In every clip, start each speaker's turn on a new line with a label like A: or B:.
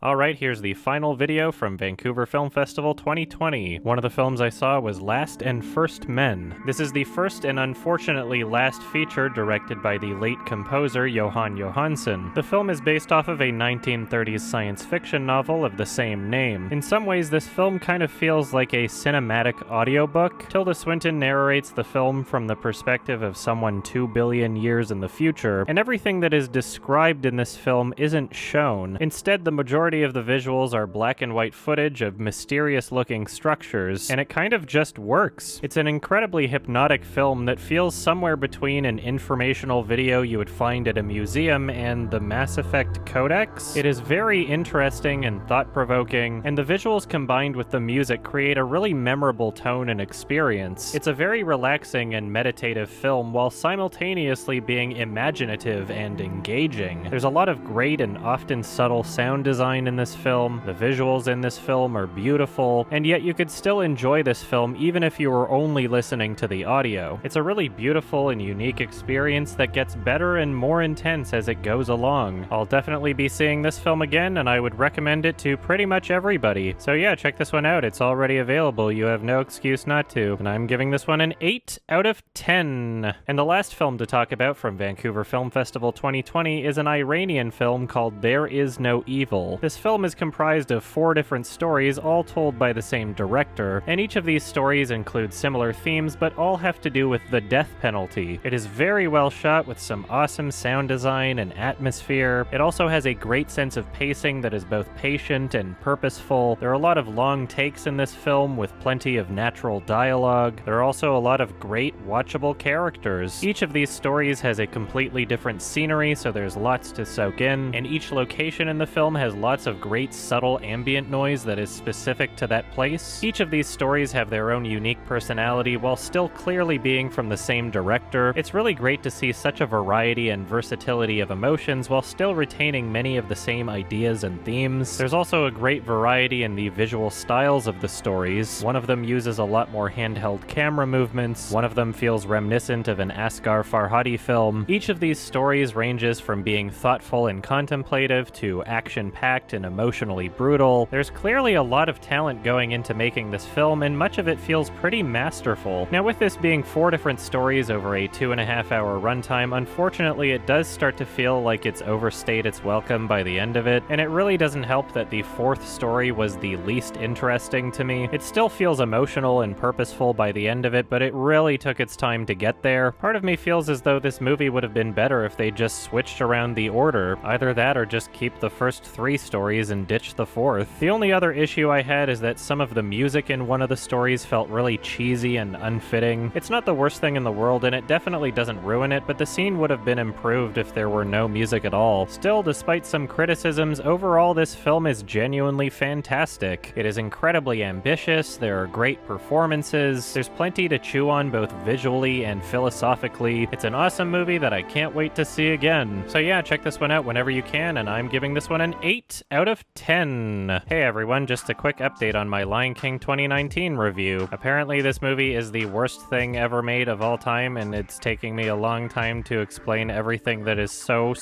A: Alright, here's the final video from Vancouver Film Festival 2020. One of the films I saw was Last and First Men. This is the first and unfortunately last feature directed by the late composer Johan Johansson. The film is based off of a 1930s science fiction novel of the same name. In some ways, this film kind of feels like a cinematic audiobook. Tilda Swinton narrates the film from the perspective of someone 2 billion years in the future, and everything that is described in this film isn't shown. Instead, the majority of the visuals are black and white footage of mysterious-looking structures, and it kind of just works. It's an incredibly hypnotic film that feels somewhere between an informational video you would find at a museum and the Mass Effect Codex. It is very interesting and thought-provoking, and the visuals combined with the music create a really memorable tone and experience. It's a very relaxing and meditative film while simultaneously being imaginative and engaging. There's a lot of great and often subtle sound design in this film. The visuals in this film are beautiful, and yet you could still enjoy this film even if you were only listening to the audio. It's a really beautiful and unique experience that gets better and more intense as it goes along. I'll definitely be seeing this film again, and I would recommend it to pretty much everybody. So yeah, check this one out. It's already available. You have no excuse not to. And I'm giving this one an 8 out of 10. And the last film to talk about from Vancouver Film Festival 2020 is an Iranian film called There Is No Evil. This film is comprised of 4 different stories, all told by the same director, and each of these stories include similar themes, but all have to do with the death penalty. It is very well shot with some awesome sound design and atmosphere. It also has a great sense of pacing that is both patient and purposeful. There are a lot of long takes in this film with plenty of natural dialogue. There are also a lot of great, watchable characters. Each of these stories has a completely different scenery, so there's lots to soak in, and each location in the film has lots of great subtle ambient noise that is specific to that place. Each of these stories have their own unique personality while still clearly being from the same director. It's really great to see such a variety and versatility of emotions while still retaining many of the same ideas and themes. There's also a great variety in the visual styles of the stories. One of them uses a lot more handheld camera movements. One of them feels reminiscent of an Asghar Farhadi film. Each of these stories ranges from being thoughtful and contemplative to action-packed and emotionally brutal. There's clearly a lot of talent going into making this film, and much of it feels pretty masterful. Now, with this being 4 different stories over a 2.5-hour runtime, unfortunately it does start to feel like it's overstayed its welcome by the end of it, and it really doesn't help that the 4th story was the least interesting to me. It still feels emotional and purposeful by the end of it, but it really took its time to get there. Part of me feels as though this movie would have been better if they just switched around the order. Either that or just keep the first 3 stories and ditch the 4th. The only other issue I had is that some of the music in one of the stories felt really cheesy and unfitting. It's not the worst thing in the world, and it definitely doesn't ruin it, but the scene would have been improved if there were no music at all. Still, despite some criticisms, overall this film is genuinely fantastic. It is incredibly ambitious, there are great performances, there's plenty to chew on both visually and philosophically. It's an awesome movie that I can't wait to see again. So yeah, check this one out whenever you can, and I'm giving this one an 8 out of 10. Hey everyone, just a quick update on my Lion King 2019 review. Apparently this movie is the worst thing ever made of all time, and it's taking me a long time to explain everything that is so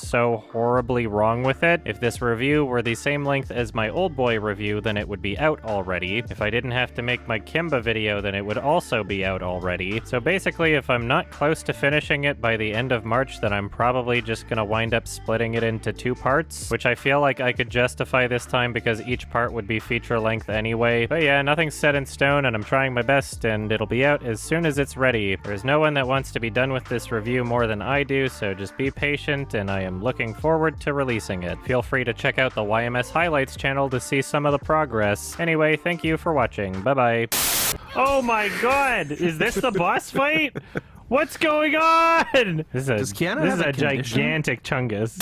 A: horribly wrong with it. If this review were the same length as my Old Boy review, then it would be out already. If I didn't have to make my Kimba video, then it would also be out already. So basically, if I'm not close to finishing it by the end of March, then I'm probably just gonna wind up splitting it into 2 parts, which I feel like I could justify this time because each part would be feature length anyway. But yeah, nothing's set in stone, and I'm trying my best, and it'll be out as soon as it's ready. There's no one that wants to be done with this review more than I do, so just be patient, and I am looking forward to releasing it. Feel free to check out the YMS Highlights channel to see some of the progress. Anyway, thank you for watching. Bye-bye. Oh my god! Is this the boss fight? What's going on? This is a gigantic chungus.